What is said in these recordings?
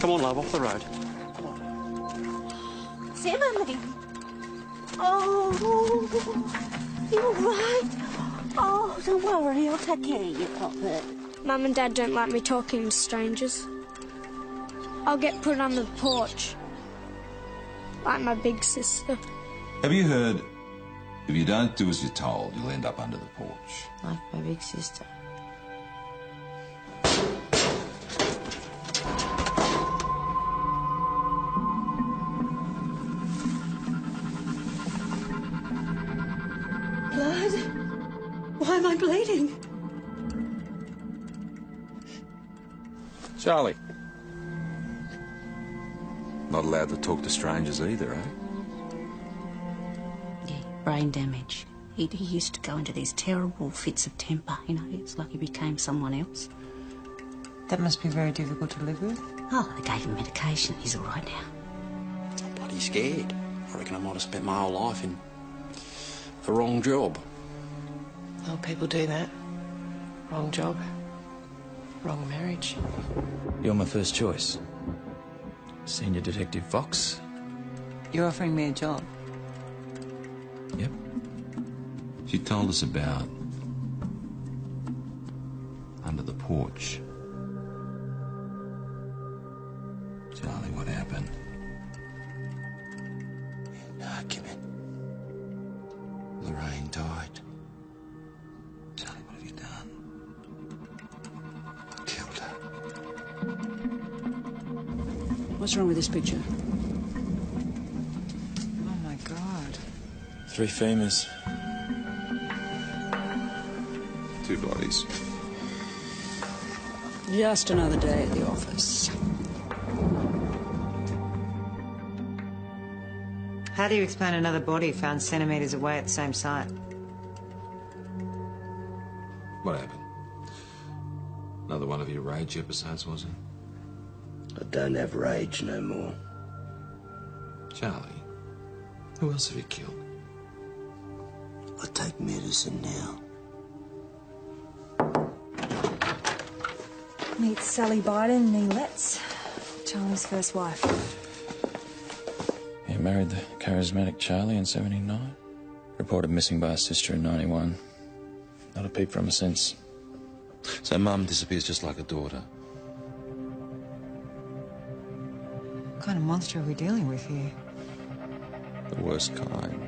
Come on, love, off the road. It's Emily. Oh, you're right. Oh, don't worry, I'll take care of you, Poppet. Mum and Dad don't like me talking to strangers. I'll get put on the porch, like my big sister. Have you heard, if you don't do as you're told, you'll end up under the porch? Like my big sister. Blood? Why am I bleeding? Charlie. Not allowed to talk to strangers either, eh? Yeah, brain damage. He used to go into these terrible fits of temper, you know. It's like he became someone else. That must be very difficult to live with. Oh, they gave him medication. He's all right now. I'm bloody scared. I reckon I might have spent my whole life in the wrong job. Oh, people do that. Wrong job. Wrong marriage. You're my first choice. Senior Detective Fox. You're offering me a job? Yep. She told us about under the porch. Charlie, what happened? An argument. Lorraine died. Charlie, what have you done? Killed her. What's wrong with this picture? Oh, my God. 3 femurs. 2 bodies. Just another day at the office. How do you explain another body found centimetres away at the same site? What happened? Another one of your rage episodes, was it? I don't have rage no more. Charlie, who else have you killed? I take medicine now. Meet Sally Biden, nee Letts, Charlie's first wife. He married the charismatic Charlie in 79. Reported missing by her sister in 91. Not a peep from her since. So Mum disappears just like a daughter. What kind of monster are we dealing with here? The worst kind.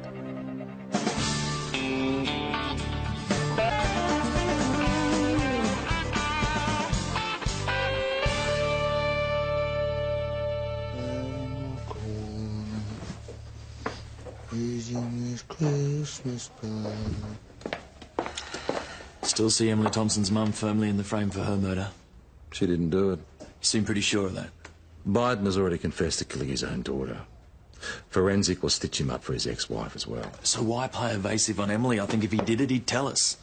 Still see Emily Thompson's mum firmly in the frame for her murder. She didn't do it. You seem pretty sure of that. Biden has already confessed to killing his own daughter. Forensic will stitch him up for his ex-wife as well. So why play evasive on Emily? I think if he did it, he'd tell us.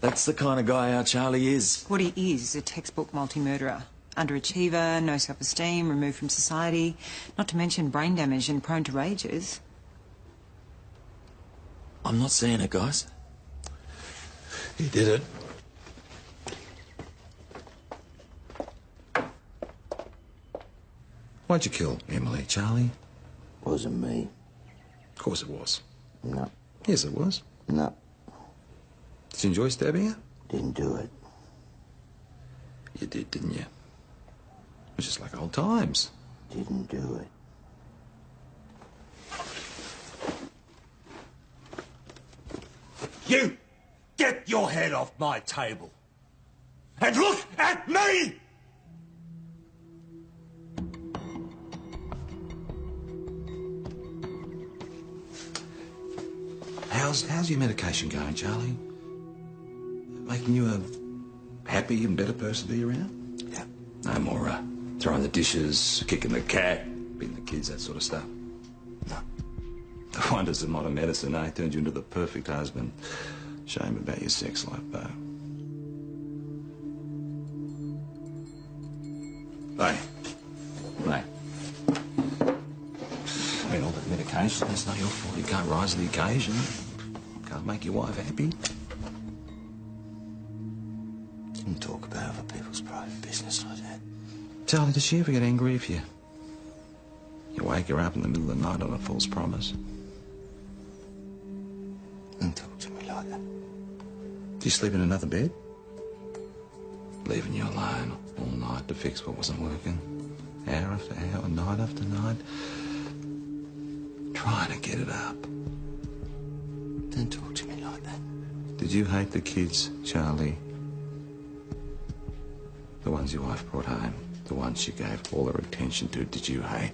That's the kind of guy our Charlie is. What he is a textbook multi-murderer. Underachiever, no self-esteem, removed from society, not to mention brain damage and prone to rages. I'm not seeing it, guys. He did it. Why'd you kill Emily, Charlie? Wasn't me. Of course it was. No. Yes, it was. No. Did you enjoy stabbing her? Didn't do it. You did, didn't you? It was just like old times. Didn't do it. You get your head off my table and look at me! How's your medication going, Charlie? Making you a happy and better person to be around? Yeah. No more throwing the dishes, kicking the cat, beating the kids, that sort of stuff. No. The wonders of modern medicine, eh? Turned you into the perfect husband. Shame about your sex life, though. Hey. Mate. I mean, all that medication, it's not your fault. You can't rise to the occasion. Can't make your wife happy. Didn't talk about other people's private business like that. Charlie, does she ever get angry if you wake her up in the middle of the night on a false promise? Don't talk to me like that. Do you sleep in another bed? Leaving you alone all night to fix what wasn't working. Hour after hour, night after night. Trying to get it up. Don't talk to me like that. Did you hate the kids, Charlie? The ones your wife brought home? The ones she gave all her attention to? Did you hate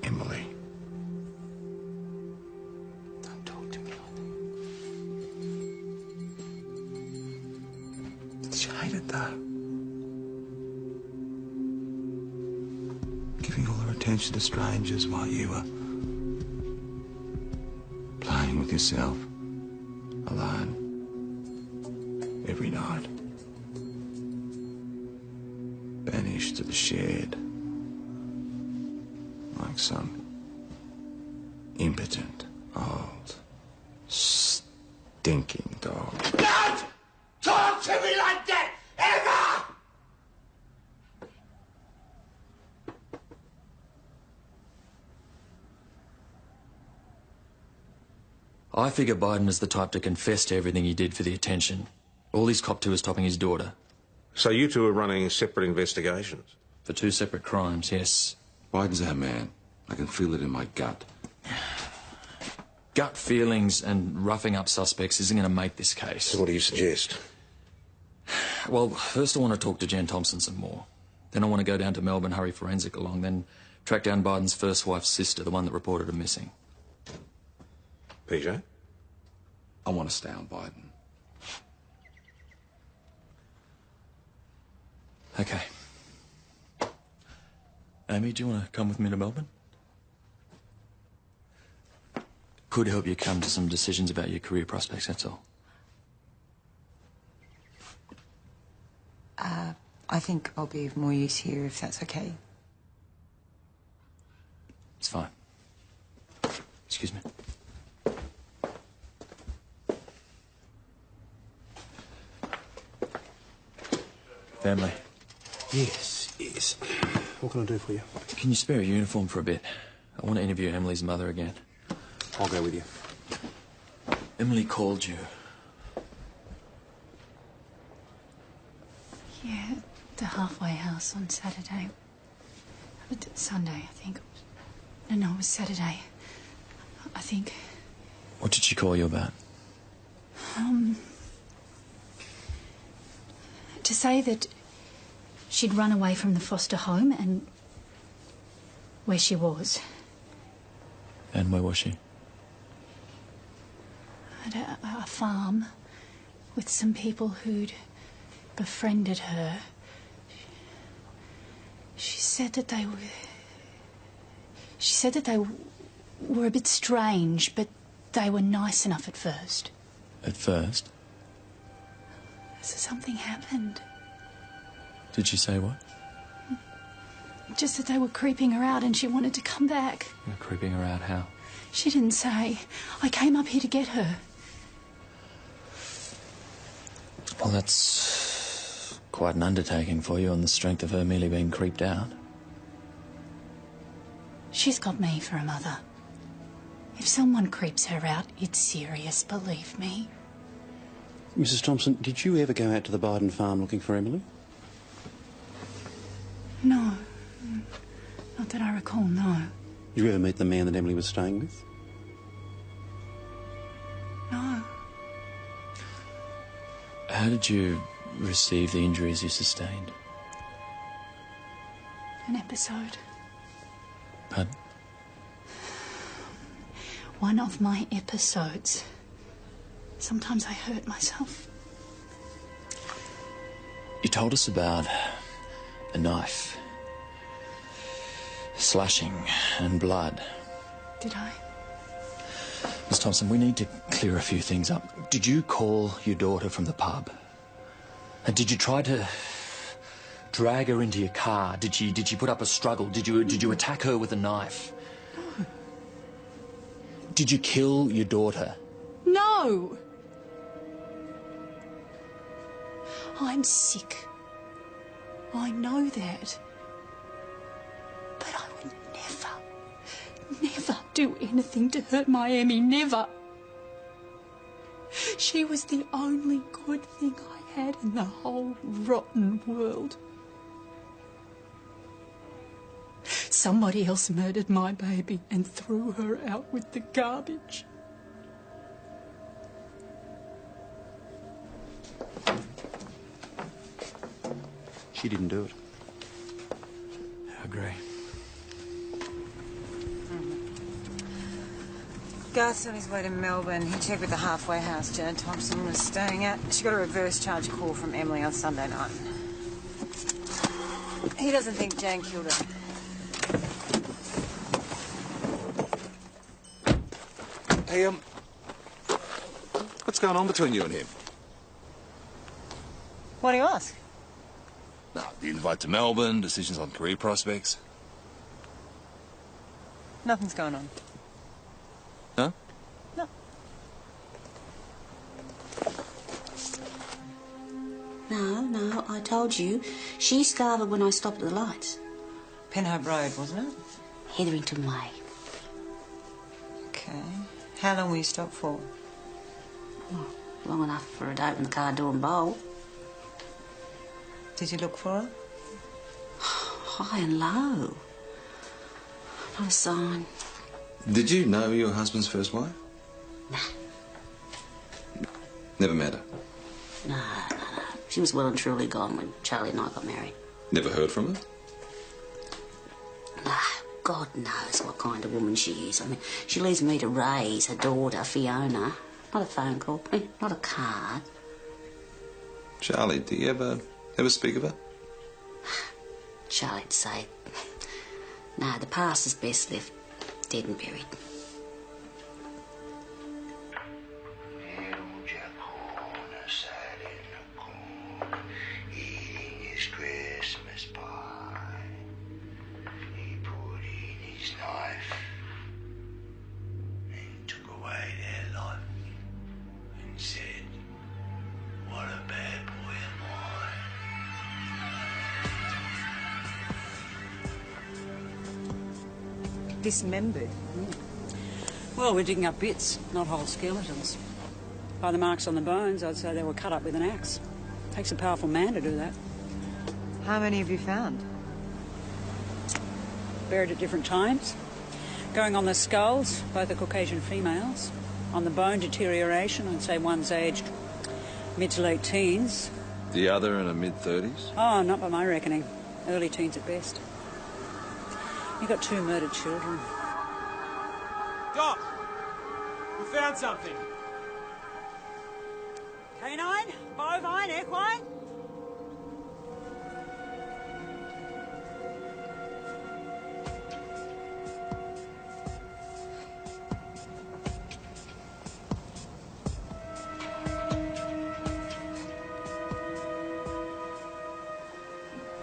Emily? Don't talk to me like that. Did you hate it, though? Giving all her attention to strangers while you were playing with yourself, alone, every night. Banished to the shed, like some impotent, old, stinking dog. Don't talk to me like that, ever! I figure Biden is the type to confess to everything he did for the attention. All he's copped to is topping his daughter. So you two are running separate investigations? For 2 separate crimes, yes. Biden's our man. I can feel it in my gut. Gut feelings and roughing up suspects isn't going to make this case. So what do you suggest? Well, first I want to talk to Jen Thompson some more. Then I want to go down to Melbourne, hurry forensic along, then track down Biden's first wife's sister, the one that reported her missing. PJ? I want to stay on Biden. Okay. Amy, do you want to come with me to Melbourne? Could help you come to some decisions about your career prospects, that's all. I think I'll be of more use here if that's okay. It's fine. Excuse me. Family. Yes. What can I do for you? Can you spare a uniform for a bit? I want to interview Emily's mother again. I'll go with you. Emily called you. Yeah, the halfway house on Saturday. Sunday, I think. No, it was Saturday. I think. What did she call you about? To say that she'd run away from the foster home and where she was. And where was she? At a farm with some people who'd befriended her. She said that they were a bit strange, but they were nice enough at first. At first? So something happened. Did she say what? Just that they were creeping her out and she wanted to come back. You're creeping her out, how? She didn't say. I came up here to get her. Well, that's quite an undertaking for you on the strength of her merely being creeped out. She's got me for a mother. If someone creeps her out, it's serious, believe me. Mrs. Thompson, did you ever go out to the Biden farm looking for Emily? No. Not that I recall, no. Did you ever meet the man that Emily was staying with? No. How did you receive the injuries you sustained? An episode. Pardon? One of my episodes. Sometimes I hurt myself. You told us about a knife, slashing and blood. Did I? Miss Thompson, we need to clear a few things up. Did you call your daughter from the pub? And did you try to drag her into your car? Did you put up a struggle? Did you attack her with a knife? No. Did you kill your daughter? No! I'm sick. I know that. never do anything to hurt my Emmy, never. She was the only good thing I had in the whole rotten world. Somebody else murdered my baby and threw her out with the garbage. She didn't do it. I agree. Garth's on his way to Melbourne. He checked with the halfway house Jan Thompson was staying at. She got a reverse charge call from Emily on Sunday night. He doesn't think Jan killed her. Hey, what's going on between you and him? What do you ask? No, the invite to Melbourne, decisions on career prospects. Nothing's going on. No? No. No, I told you. She scarvered when I stopped at the lights. Penhope Road, wasn't it? Hetherington Way. Okay. How long were you stopped for? Oh, long enough for her to open the car door and bowl. Did you look for her? High and low. Not a sign. Did you know your husband's first wife? Nah. Never met her? No. She was well and truly gone when Charlie and I got married. Never heard from her? No. God knows what kind of woman she is. I mean, she leaves me to raise her daughter, Fiona. Not a phone call, not a card. Charlie, do you ever speak of her? Charlie'd say, no, the past is best left dead and buried. Dismembered. Well, we're digging up bits, not whole skeletons. By the marks on the bones, I'd say they were cut up with an axe. Takes a powerful man to do that. How many have you found? Buried at different times. Going on the skulls, both are Caucasian females. On the bone deterioration, I'd say one's aged mid to late teens. The other in her mid-30s? Oh, not by my reckoning. Early teens at best. You got 2 murdered children. Doc! We found something. Canine? Bovine? Equine?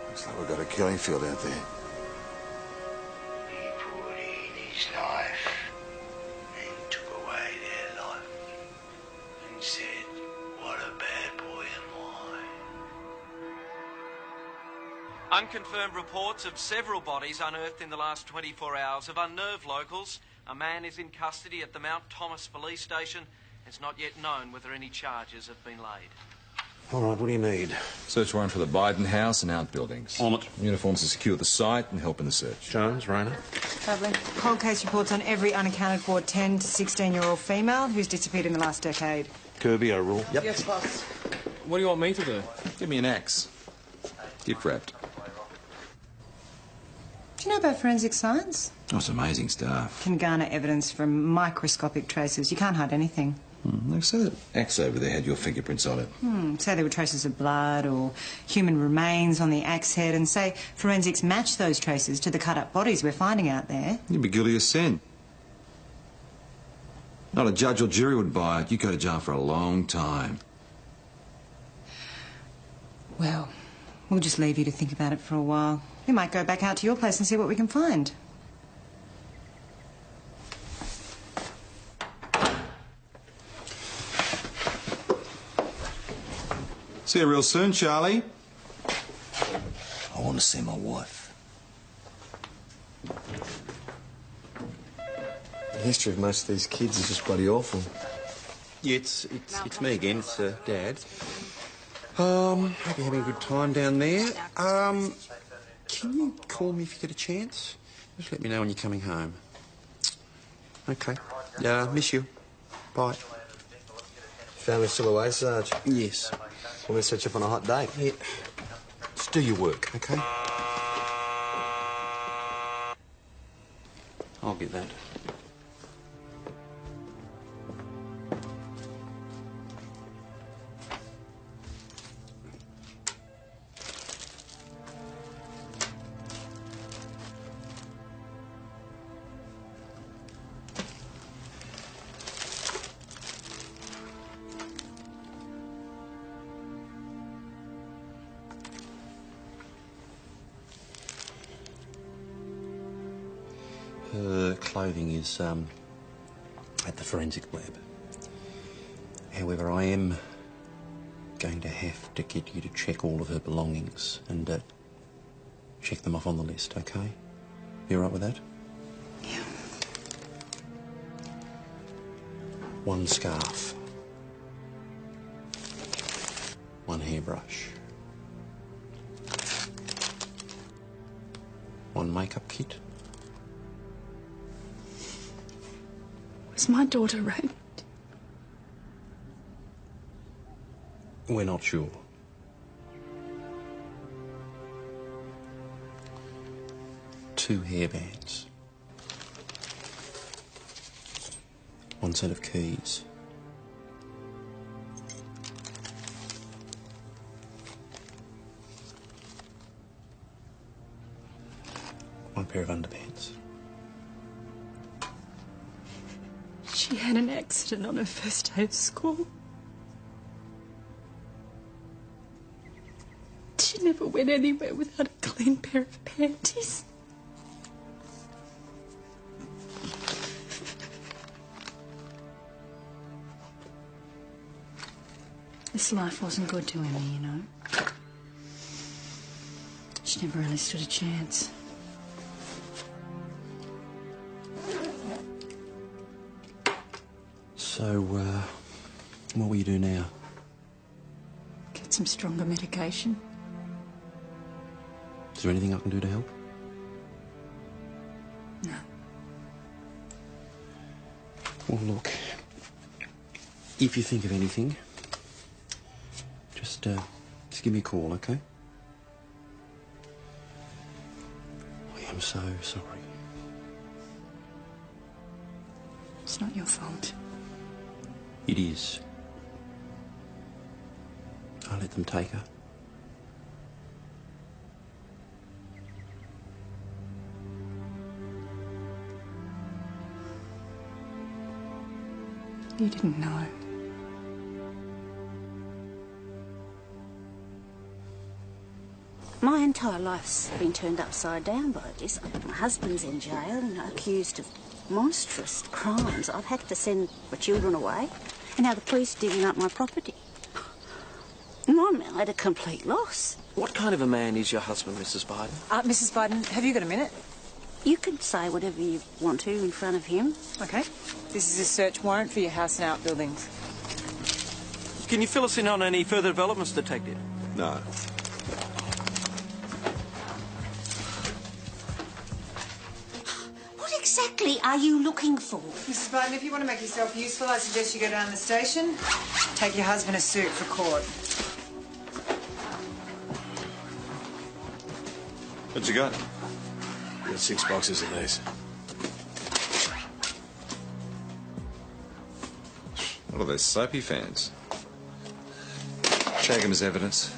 Looks like we've got a killing field out there. Unconfirmed reports of several bodies unearthed in the last 24 hours have unnerved locals. A man is in custody at the Mount Thomas police station. It's not yet known whether any charges have been laid. All right, what do you need? Search warrant for the Biden house and outbuildings. On it. Uniforms to secure the site and help in the search. Jones, Rayner. Lovely. Cold case reports on every unaccounted for 10 to 16-year-old female who's disappeared in the last decade. Kirby, O'Rourke. Yep. Yes, boss. What do you want me to do? Give me an axe. Gift wrapped. Do you know about forensic science? Oh, it's amazing stuff. Can garner evidence from microscopic traces. You can't hide anything. They say that axe over there had your fingerprints on it. Say there were traces of blood or human remains on the axe head, and say forensics match those traces to the cut-up bodies we're finding out there. You'd be guilty of sin. Not a judge or jury would buy it. You'd go to jail for a long time. Well, we'll just leave you to think about it for a while. We might go back out to your place and see what we can find. See you real soon, Charlie. I want to see my wife. history of most of these kids is just bloody awful. Yeah, it's me again. It's Dad. Hope you're having a good time down there. Can you call me if you get a chance? Just let me know when you're coming home. Okay. Miss you. Bye. Family still away, Sarge? Yes. Want me to set you up on a hot date? Yeah. Just do your work, okay? I'll get that. Her clothing is at the forensic lab. However, I am going to have to get you to check all of her belongings and check them off on the list, okay? You all right with that? Yeah. One scarf. One hairbrush. One makeup kit. Was my daughter raped? We're not sure. Two hairbands. One set of keys. One pair of underpants. She had an accident on her first day of school. She never went anywhere without a clean pair of panties. This life wasn't good to Emmy, you know. She never really stood a chance. So, what will you do now? Get some stronger medication. Is there anything I can do to help? No. Well, look, if you think of anything, just give me a call, okay? I am so sorry. It's not your fault. It is. I let them take her. You didn't know. My entire life's been turned upside down by this. My husband's in jail, you know, accused of monstrous crimes. I've had to send my children away, and now the police are digging up my property. And I'm at a complete loss. What kind of a man is your husband, Mrs. Biden? Mrs. Biden, have you got a minute? You can say whatever you want to in front of him. Okay. This is a search warrant for your house and outbuildings. Can you fill us in on any further developments, Detective? No. What exactly are you looking for? Mrs. Biden, if you want to make yourself useful, I suggest you go down to the station, take your husband a suit for court. What you got? Got 6 boxes of these. What are those soapy fans? Check them as evidence.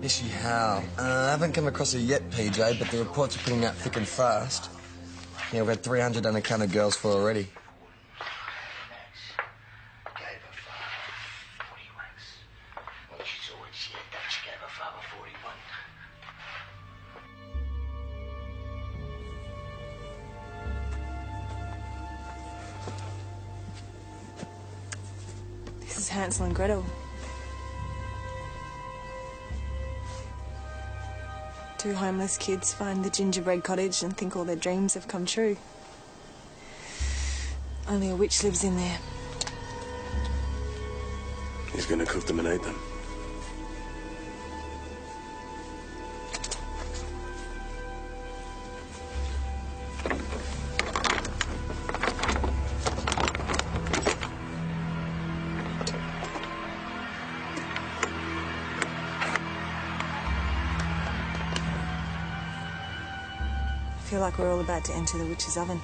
Issue how? I haven't come across her yet, PJ, but the reports are putting out thick and fast. Yeah, we've had 300 unaccounted girls for already. Hansel and Gretel. Two homeless kids find the gingerbread cottage and think all their dreams have come true. Only a witch lives in there. He's gonna cook them and eat them. I feel like we're all about to enter the witch's oven.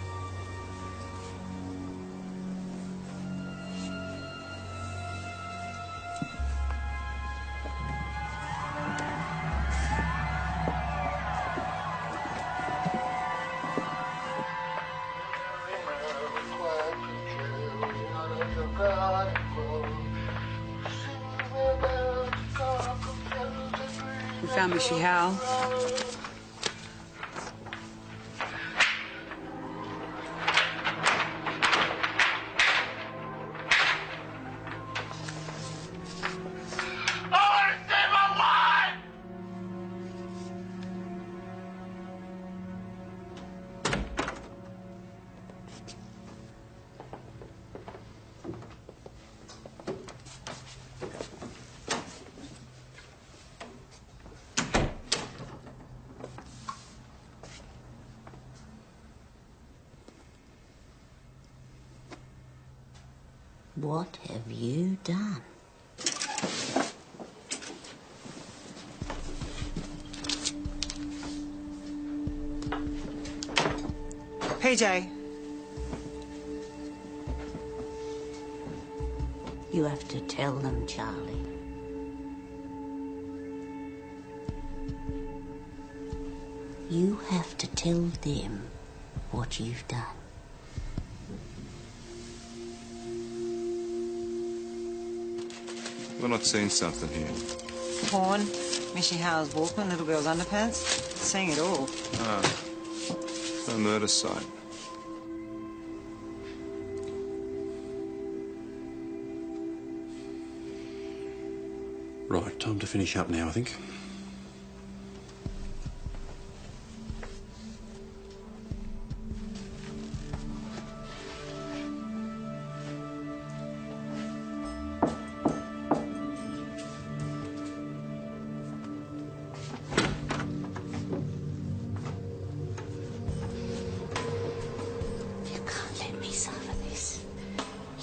We found Missy Howell. What have you done? PJ. You have to tell them, Charlie. You have to tell them what you've done. We're not seeing something here. Porn, Missy Howell's Walkman, little girl's underpants. Seeing it all. Ah, no murder site. Right, time to finish up now, I think.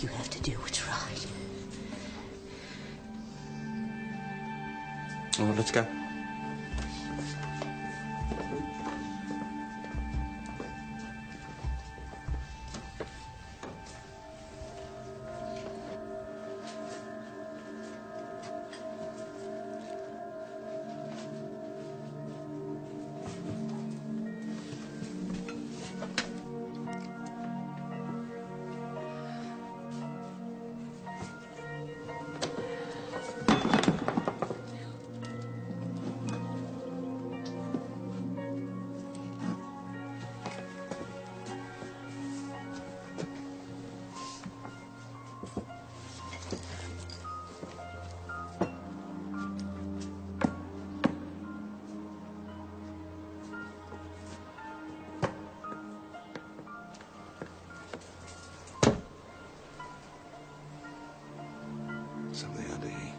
You have to do what's right. All right, let's go. Something under here.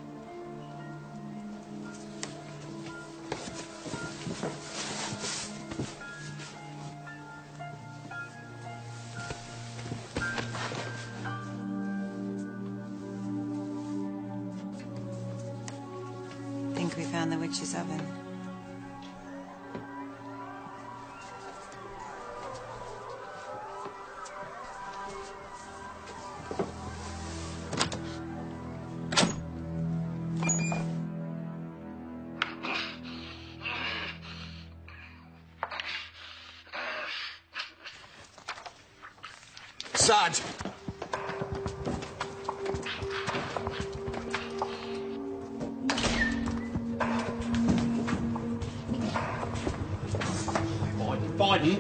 Think we found the witch's oven. Sarge! Biden.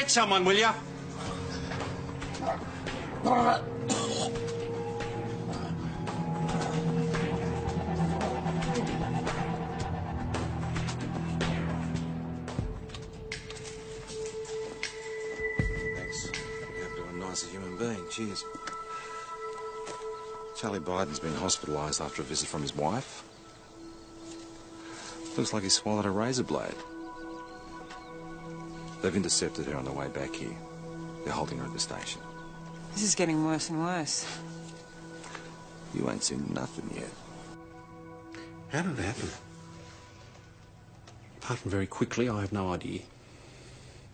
get someone, will you? Thanks. You have to a nicer human being. Cheers. Charlie Biden's been hospitalised after a visit from his wife. Looks like he swallowed a razor blade. They've intercepted her on the way back here. They're holding her at the station. This is getting worse and worse. You ain't seen nothing yet. How did it happen? Apart from very quickly, I have no idea.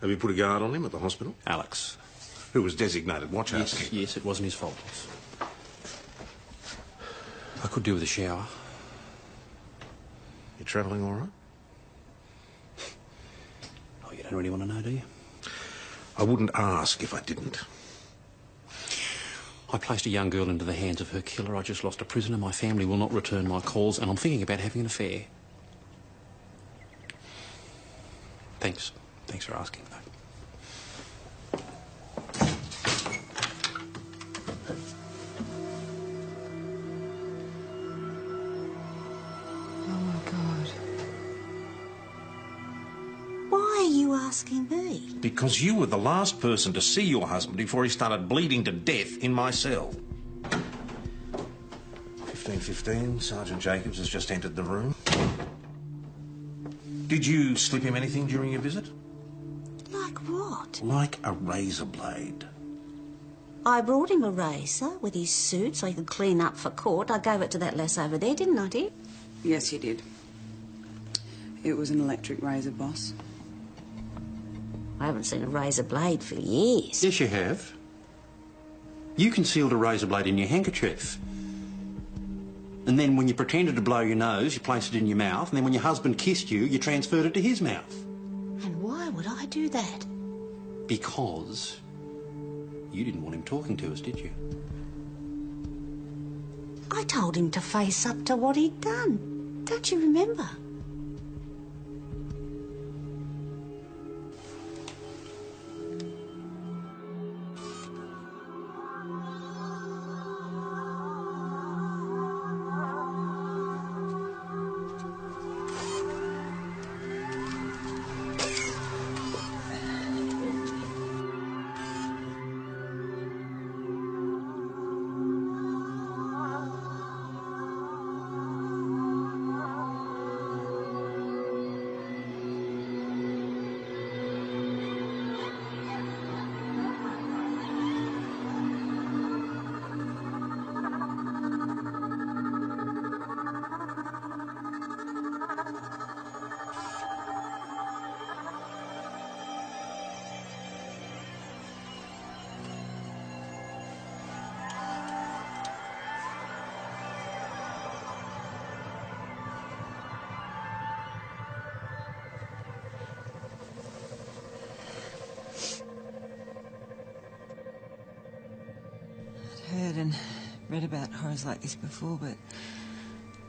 Have you put a guard on him at the hospital? Alex. Who was designated watch Yes, yes, it wasn't his fault. I could do with a shower. You travelling all right? Oh, you don't really want to know, do you? I wouldn't ask if I didn't. I placed a young girl into the hands of her killer. I just lost a prisoner. My family will not return my calls, and I'm thinking about having an affair. Thanks. Thanks for asking, though. Why are you asking me? Because you were the last person to see your husband before he started bleeding to death in my cell. 15:15, Sergeant Jacobs has just entered the room. Did you slip him anything during your visit? Like what? Like a razor blade. I brought him a razor with his suit so he could clean up for court. I gave it to that lass over there, didn't I, dear? Yes, you did. It was an electric razor, boss. I haven't seen a razor blade for years. Yes, you have. You concealed a razor blade in your handkerchief. And then when you pretended to blow your nose, you placed it in your mouth. And then when your husband kissed you, you transferred it to his mouth. And why would I do that? Because you didn't want him talking to us, did you? I told him to face up to what he'd done. Don't you remember? Heard and read about horrors like this before, but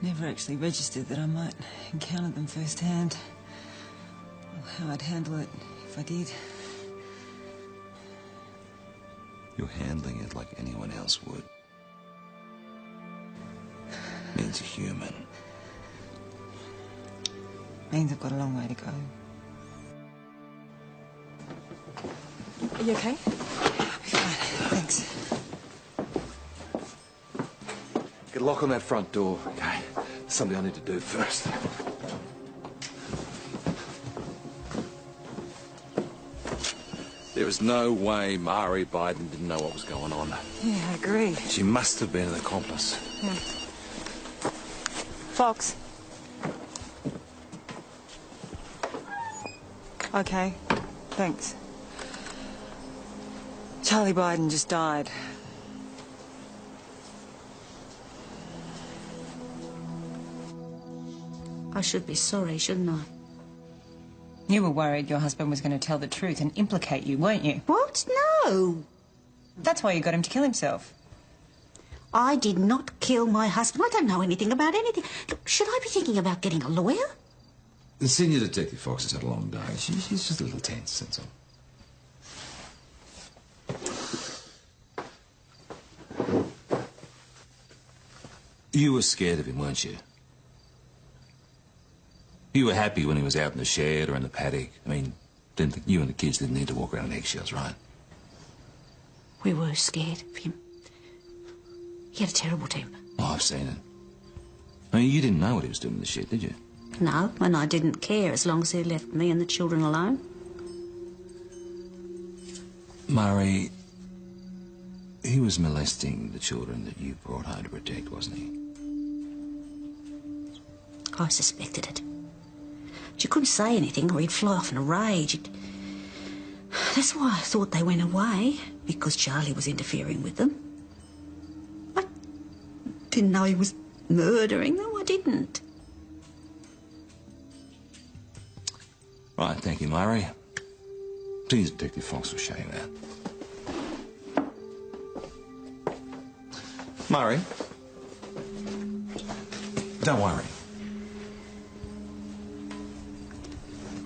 never actually registered that I might encounter them firsthand, or how I'd handle it if I did. You're handling it like anyone else would. Means a human. Means I've got a long way to go. Are you okay? I'll be fine, thanks. Get a lock on that front door, okay? There's something I need to do first. There is no way Mari Biden didn't know what was going on. Yeah, I agree. She must have been an accomplice. Yeah. Fox. Okay, thanks. Charlie Biden just died. I should be sorry, shouldn't I? You were worried your husband was going to tell the truth and implicate you, weren't you? What? No. That's why you got him to kill himself. I did not kill my husband. I don't know anything about anything. Look, should I be thinking about getting a lawyer? The senior detective Fox has had a long day. She's just a little tense, that's all. You were scared of him, weren't you? You were happy when he was out in the shed or in the paddock. I mean, you and the kids didn't need to walk around in eggshells, right? We were scared of him. He had a terrible temper. Oh, I've seen it. I mean, you didn't know what he was doing in the shed, did you? No, and I didn't care as long as he left me and the children alone. Murray, he was molesting the children that you brought home to protect, wasn't he? I suspected it. But you couldn't say anything or he'd fly off in a rage. That's why I thought they went away, because Charlie was interfering with them. I didn't know he was murdering them. I didn't. Right, thank you, Murray. Please, Detective Fox will show you that. Murray, don't worry.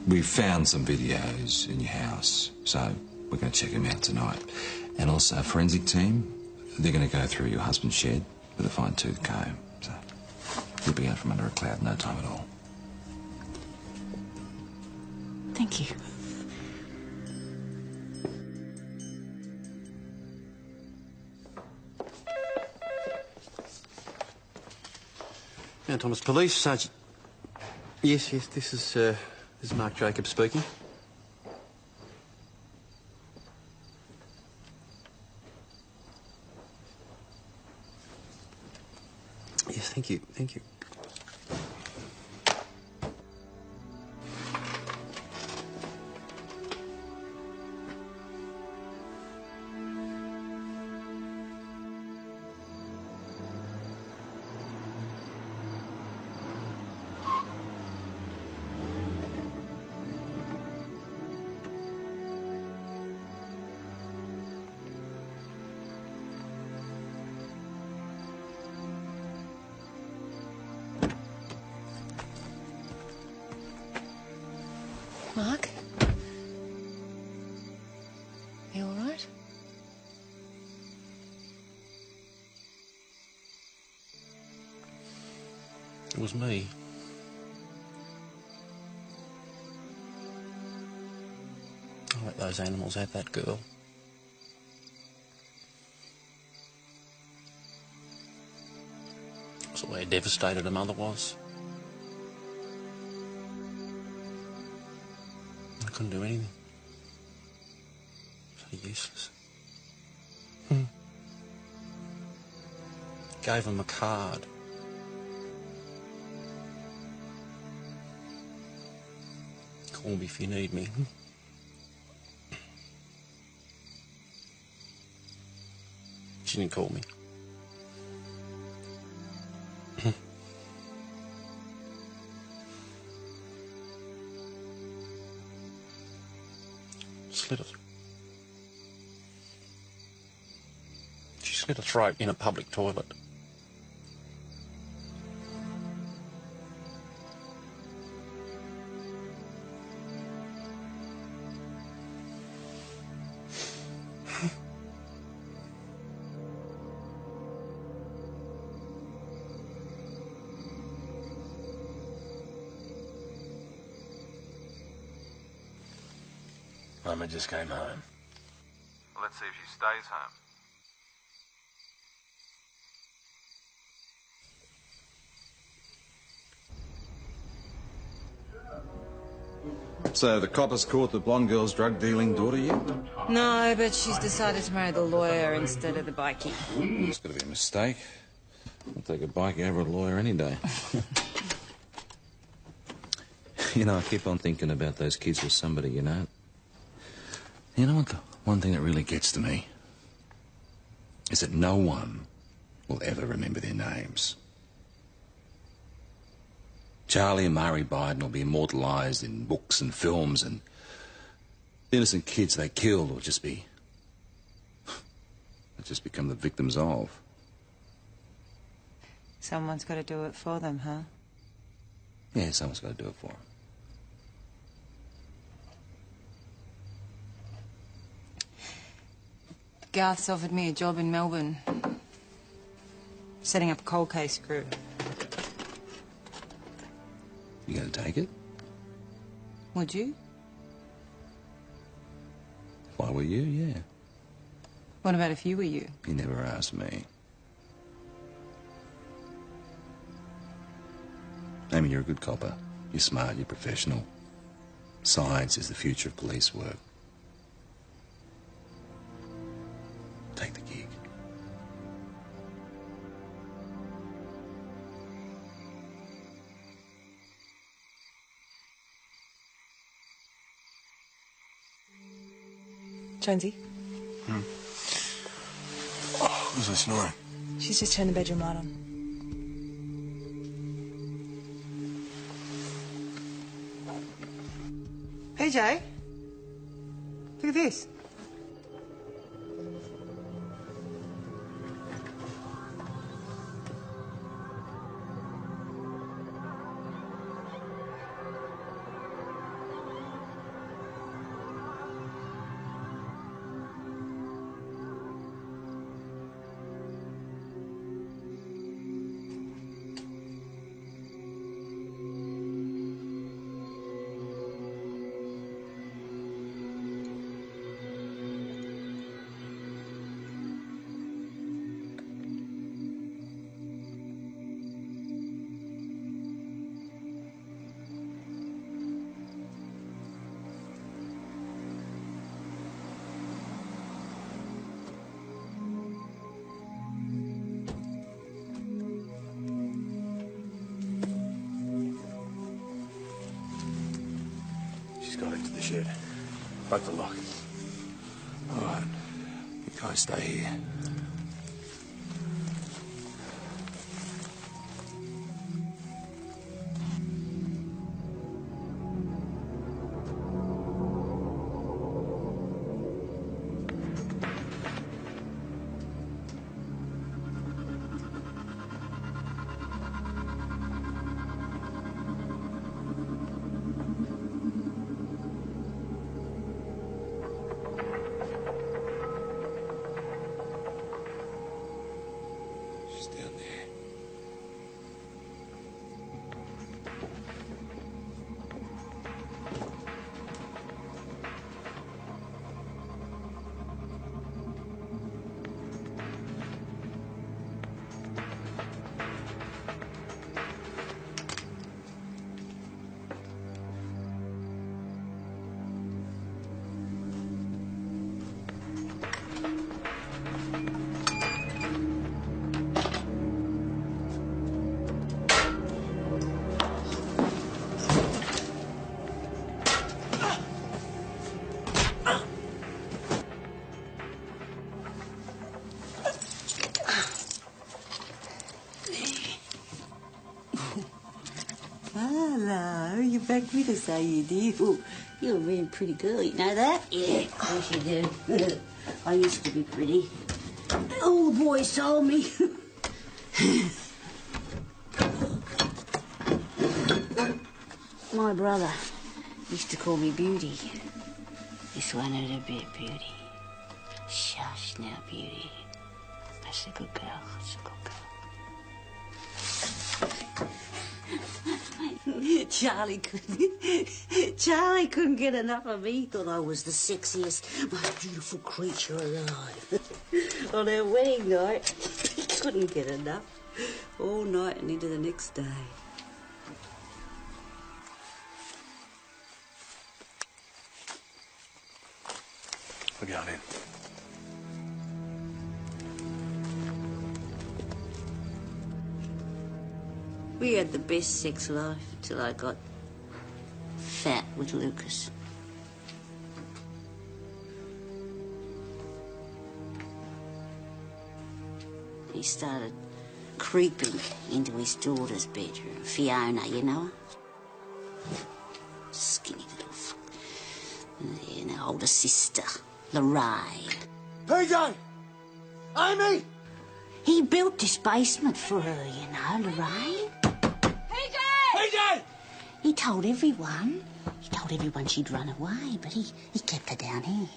We've found some videos in your house, so we're going to check them out tonight. And also, a forensic team, they're going to go through your husband's shed with a fine-tooth comb. So you'll be out from under a cloud in no time at all. Thank you. Now, Thomas Police, Sergeant. Yes, this is Mark Jacobs speaking. Yes, thank you, thank you. Mark? You all right? It was me. I let those animals have that girl. I saw how devastated her mother was. I couldn't do anything. So useless. Gave him a card. Call me if you need me. She didn't call me. Slit it. She slit her throat in a public toilet. Mama just came home. Well, let's see if she stays home. So the coppers caught the blonde girl's drug-dealing daughter yet? No, but she's decided to marry the lawyer instead of the bikie. It's got to be a mistake. I'll take a bikie over a lawyer any day. You know, I keep on thinking about those kids with somebody, you know. You know what, the one thing that really gets to me is that no one will ever remember their names. Charlie and Murray Biden will be immortalised in books and films, and the innocent kids they killed will just be... they'll just become the victims of. Someone's got to do it for them, huh? Yeah, someone's got to do it for them. Garth's offered me a job in Melbourne. Setting up a cold case crew. You gonna take it? Would you? If I were you, yeah. What about if you were you? You never asked me. Amy, you're a good copper. You're smart, you're professional. Science is the future of police work. Take the gig. Jonesy, Oh, who's I snoring? she's just turned the bedroom light on. PJ, look at this. She's gone into the shed. Break the lock. All right. You guys stay here. She's down there. Hello, you're back with us, are you, dear? Oh, you're a very pretty girl, you know that? Yeah, of course you do. I used to be pretty. All the boys told me. My brother used to call me Beauty. This one had a bit, Beauty. Shush now, Beauty. That's a good girl, that's a good girl. Charlie couldn't get enough of me. He thought I was the sexiest, most beautiful creature alive. On our wedding night, he couldn't get enough. All night and into the next day. We're going in. We had the best sex life till I got fat with Lucas. He started creeping into his daughter's bedroom. Fiona, you know her? Skinny little fuck. And her older sister, Lorraine. PJ! Amy! He built this basement for her, you know, Lorraine. PJ! He told everyone. He told everyone she'd run away, but he kept her down here.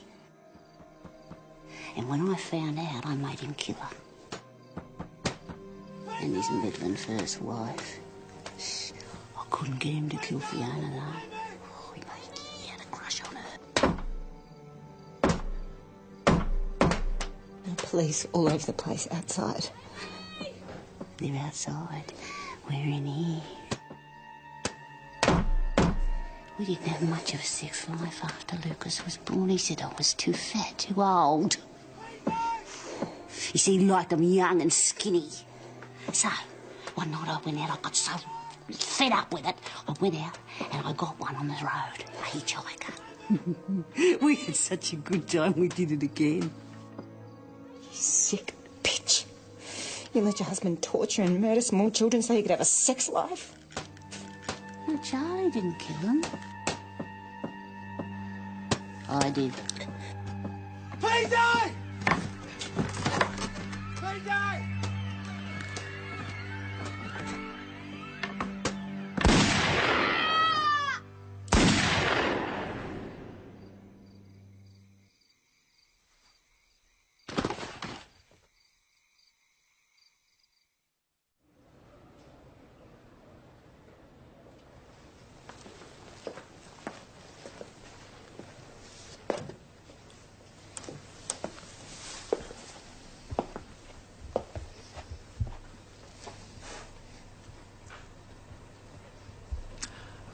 And when I found out, I made him kill her. and his middling first wife. I couldn't get him to kill Fiona, though. Oh, he had a crush on her. The police all over the place outside. They're outside. We're in here. We didn't have much of a sex life after Lucas was born. He said I was too fat, too old. You see, he liked them young and skinny. So, one night I went out, I got so fed up with it, I went out and I got one on the road, a hitchhiker. We had such a good time, we did it again. You sick bitch. You let your husband torture and murder small children so you could have a sex life? Well, Charlie didn't kill him. I did. PJ! PJ!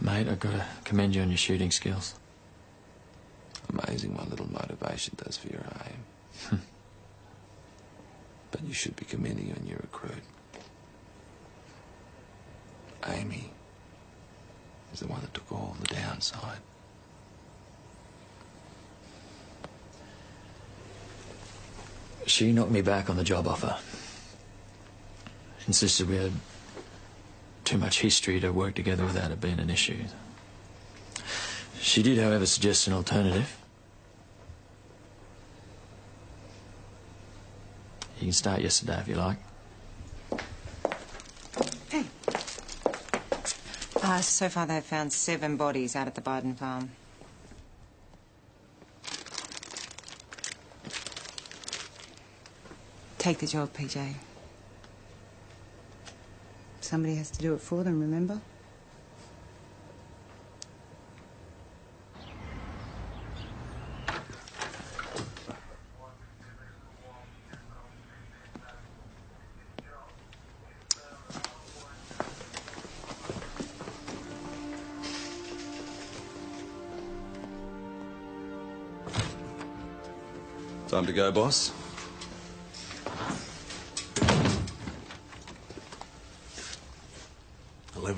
Mate, I've got to commend you on your shooting skills. Amazing what little motivation does for your aim. But you should be commending on your recruit. Amy is the one that took all the downside. She knocked me back on the job offer. Insisted we had too much history to work together without it being an issue. She did, however, suggest an alternative. You can start yesterday if you like. Hey. So far they've found 7 bodies out at the Biden farm. Take the job, PJ. Somebody has to do it for them, remember? Time to go, boss.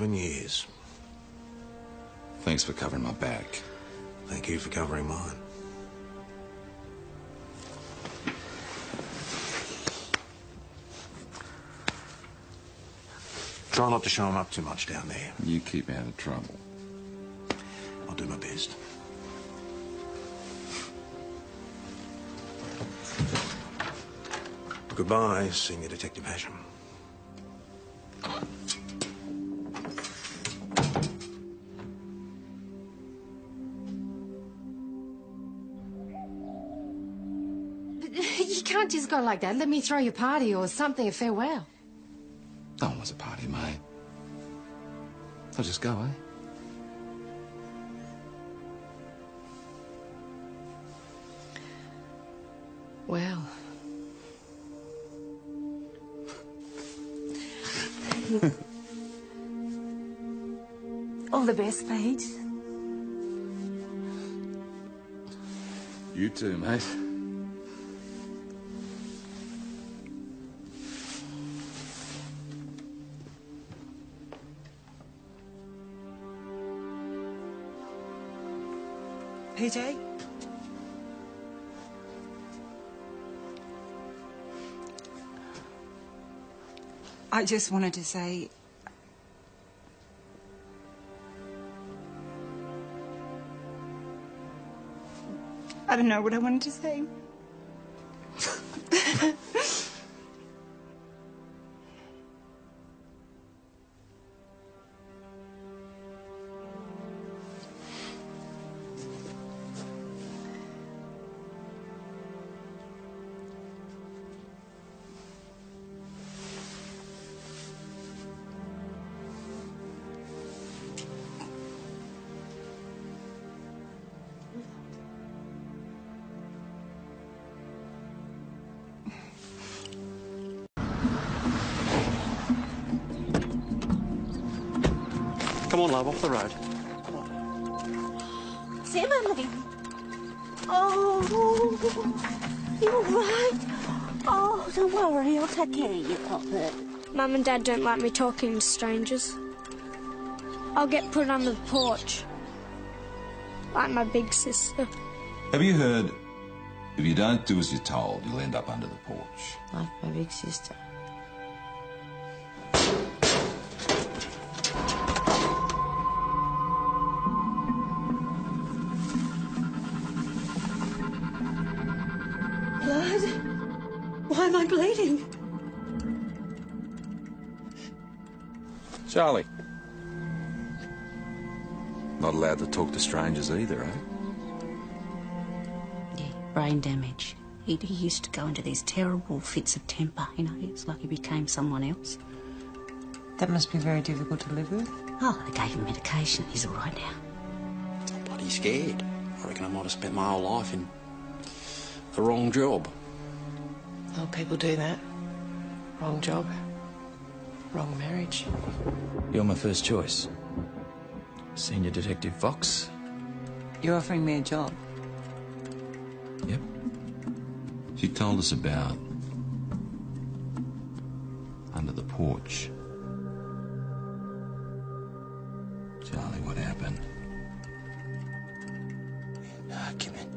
Years. Thanks for covering my back. Thank you for covering mine. Try not to show him up too much down there. You keep out of trouble. I'll do my best. Goodbye, Senior Detective Hasham. You can't just go like that. Let me throw you a party or something, a farewell. No one wants a party, mate. I'll just go, eh? Well. All the best, Paige. You too, mate. PJ? I just wanted to say... I don't know what I wanted to say. Come on, love, off the road. Emily. Oh, you're right. Oh, don't worry, I'll take care of you, Poppet. Mum and Dad don't like me talking to strangers. I'll get put under the porch. Like my big sister. Have you heard, if you don't do as you're told, you'll end up under the porch? Like my big sister. Blood? Why am I bleeding? Charlie. Not allowed to talk to strangers either, eh? Yeah, brain damage. He used to go into these terrible fits of temper, you know. It's like he became someone else. That must be very difficult to live with. Oh, they gave him medication. He's all right now. I'm bloody scared. I reckon I might have spent my whole life in the wrong job. Oh, people do that. Wrong job. Wrong marriage. You're my first choice. Senior Detective Fox. You're offering me a job? Yep. She told us about under the porch. Charlie, what happened? An argument.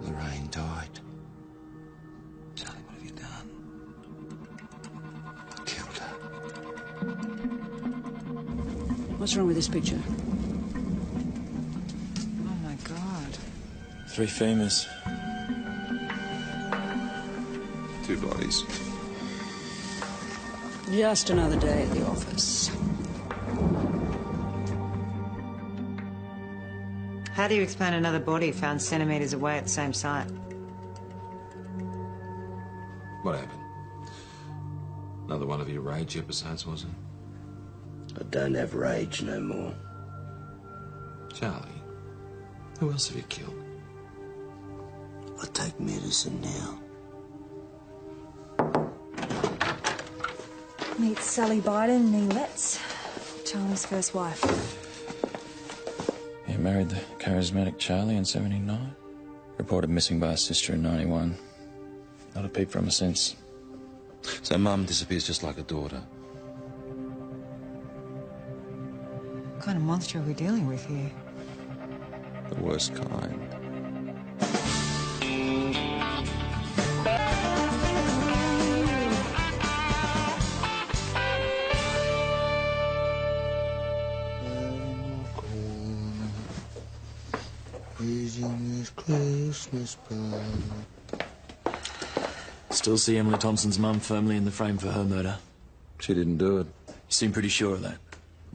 Lorraine died. Charlie, what have you done? Killed her. What's wrong with this picture? Oh, my God. 3 femurs. 2 bodies. Just another day at the office. How do you explain another body found centimetres away at the same site? What happened? Another one of your rage episodes, was it? I don't have rage no more. Charlie, who else have you killed? I take medicine now. Meet Sally Biden, nee Letts, Charlie's first wife. He married the charismatic Charlie in 79. Reported missing by his sister in 91. Not a peep from her since. So Mum disappears just like a daughter. What kind of monster are we dealing with here? The worst kind. Still see Emily Thompson's mum firmly in the frame for her murder. She didn't do it. You seem pretty sure of that.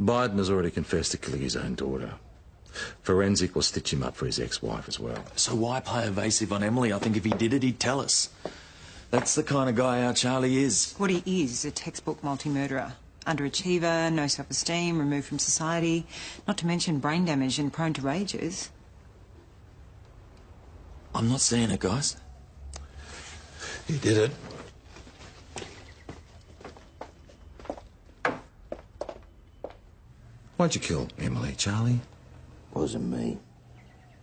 Biden has already confessed to killing his own daughter. Forensic will stitch him up for his ex-wife as well. So why play evasive on Emily? I think if he did it, he'd tell us. That's the kind of guy our Charlie is. What he is a textbook multi-murderer. Underachiever, no self-esteem, removed from society, not to mention brain damage and prone to rages. I'm not seeing it, guys. He did it. Why'd you kill Emily, Charlie? Wasn't me.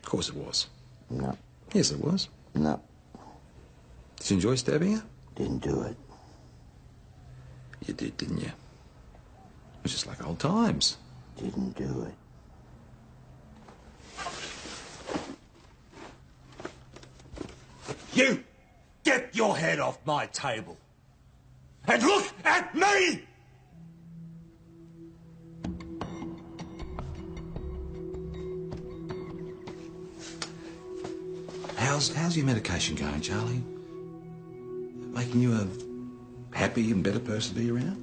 Of course it was. No. Yes, it was. No. Did you enjoy stabbing her? Didn't do it. You did, didn't you? It was just like old times. Didn't do it. You! Get your head off my table! And look at me! How's your medication going, Charlie? Making you a happy and better person to be around?